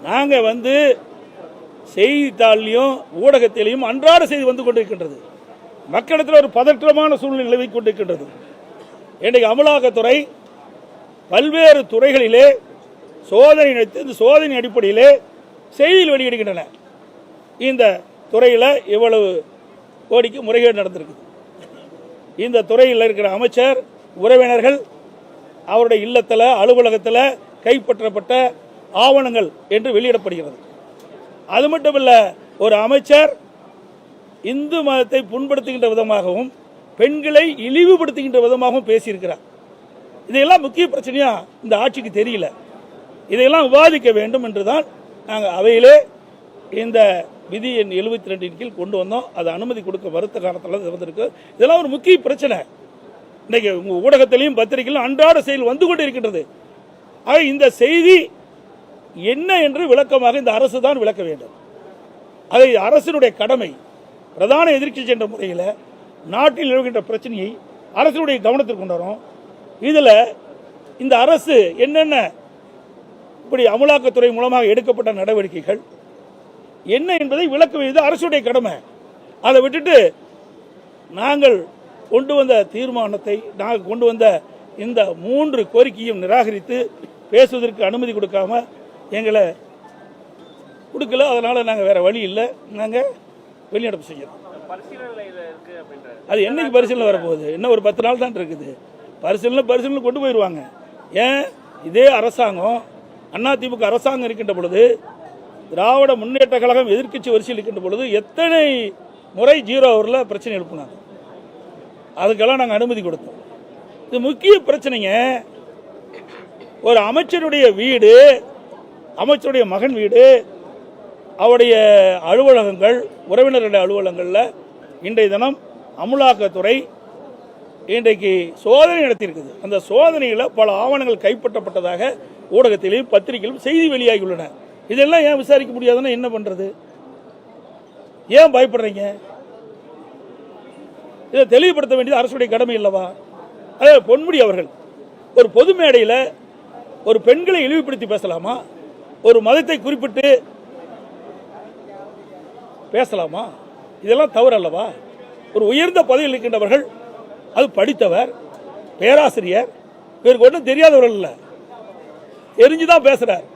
நாங்கள் செய்தித்தாள்லையும் ஊடகத்திலையும் அன்றாட செய்தி வந்து கொண்டிருக்கின்றது. மக்களிடத்தில் ஒரு பதற்றமான சூழ்நிலை நிலவிக் கொண்டிருக்கின்றது. இன்றைக்கு அமலாக்கத்துறை பல்வேறு துறைகளிலே சோதனை நடத்தி இந்த சோதனை அடிப்படையிலே செய்தியில் வெளியிடுகின்றன. இந்த துறையில் இவ்வளவு கோடிக்கு முறைகேடு நடந்திருக்கு. இந்த துறையில் இருக்கிற அமைச்சர் உறவினர்கள் அவருடைய இல்லத்தில் அலுவலகத்தில் கைப்பற்றப்பட்ட ஆவணங்கள் என்று வெளியிடப்படுகிறது. அது மட்டுமல்ல, ஒரு அமைச்சர் இந்து மதத்தை புண்படுத்துகின்ற விதமாகவும் பெண்களை இழிவுபடுத்துகின்ற விதமாகவும் பேசியிருக்கிறார். இதையெல்லாம் முக்கிய பிரச்சனையா இந்த ஆட்சிக்கு தெரியல. இதையெல்லாம் விவாதிக்க வேண்டும் என்றுதான் நாங்கள் அவையிலே இந்த விதி எண் 72 கீழ் கொண்டு வந்தோம். அது அனுமதி கொடுக்க மறுத்த காரணத்தில் இருந்திருக்கு. இதெல்லாம் ஒரு முக்கிய பிரச்சனை. இன்னைக்கு உங்கள் ஊடகத்திலையும் பத்திரிகையிலும் அன்றாட செய்தி வந்து கொண்டு இருக்கின்றது. ஆக இந்த செய்தி என்ன என்று விளக்கமாக இந்த அரசு தான் விளக்க வேண்டும். அதை அரசினுடைய கடமை. பிரதான எதிர்க்கட்சி என்ற முறையில் நாட்டில் நிலவுகின்ற பிரச்சனையை அரசினுடைய கவனத்திற்கு கொண்டு வரும். இதில் இந்த அரசு என்னென்ன இப்படி அமலாக்கத்துறை மூலமாக எடுக்கப்பட்ட நடவடிக்கைகள் என்ன என்பதை விளக்க வேண்டியது அரசுடைய கடமை. அதை விட்டுட்டு நாங்கள் கொண்டு வந்த தீர்மானத்தை, நாங்கள் கொண்டு வந்த இந்த 3 கோரிக்கையும் நிராகரித்து பேசுவதற்கு அனுமதி கொடுக்காம எங்களை கொடுக்கல. அதனால் நாங்கள் வேறு வழி இல்லை, நாங்கள் வெளிநடப்பு செய்யணும். அது என்னைக்கு பரிசீலனை வரப்போகுது? இன்னும் ஒரு 10 நாள் தான் இருக்குது. பரிசீலனை கொண்டு போயிடுவாங்க. ஏன் இதே அரசாங்கம் அதிமுக அரசாங்கம் இருக்கின்ற பொழுது, திராவிட முன்னேற்ற கழகம் எதிர்க்கட்சி வரிசையில் இருக்கின்ற பொழுது எத்தனை முறை 0 ஹவரில் பிரச்சனை எழுப்பினாங்க. அதுக்கெல்லாம் நாங்கள் அனுமதி கொடுத்தோம். இது முக்கிய பிரச்சனைங்க. ஒரு அமைச்சருடைய வீடு, அமைச்சருடைய மகன் வீடு, அவருடைய அலுவலகங்கள், உறவினர்களுடைய அலுவலகங்களில் இன்றைய தினம் அமலாக்கத்துறை இன்றைக்கு சோதனை நடத்தியிருக்குது. அந்த சோதனையில் பல ஆவணங்கள் கைப்பற்றப்பட்டதாக ஊடகத்திலும் பத்திரிகையிலும் செய்தி வெளியாகியுள்ளன. இதெல்லாம் ஏன் விசாரிக்க முடியாதுன்னா என்ன பண்ணுறது? ஏன் பயப்படுறீங்க? இதை தெளிவுபடுத்த வேண்டியது அரசுடைய கடமை இல்லவா? அதே பொன்முடி அவர்கள் ஒரு பொது மேடையில் ஒரு பெண்களை இழிவுபடுத்தி பேசலாமா? ஒரு மதத்தை குறிப்பிட்டு பேசலாமா? இதெல்லாம் தவறு அல்லவா? ஒரு உயர்ந்த பதவியில் இருக்கின்றவர்கள், அது படித்தவர், பேராசிரியர், இவருக்கு ஒன்றும் தெரியாதவர்கள் இல்லை, தெரிஞ்சுதான் பேசுறார்.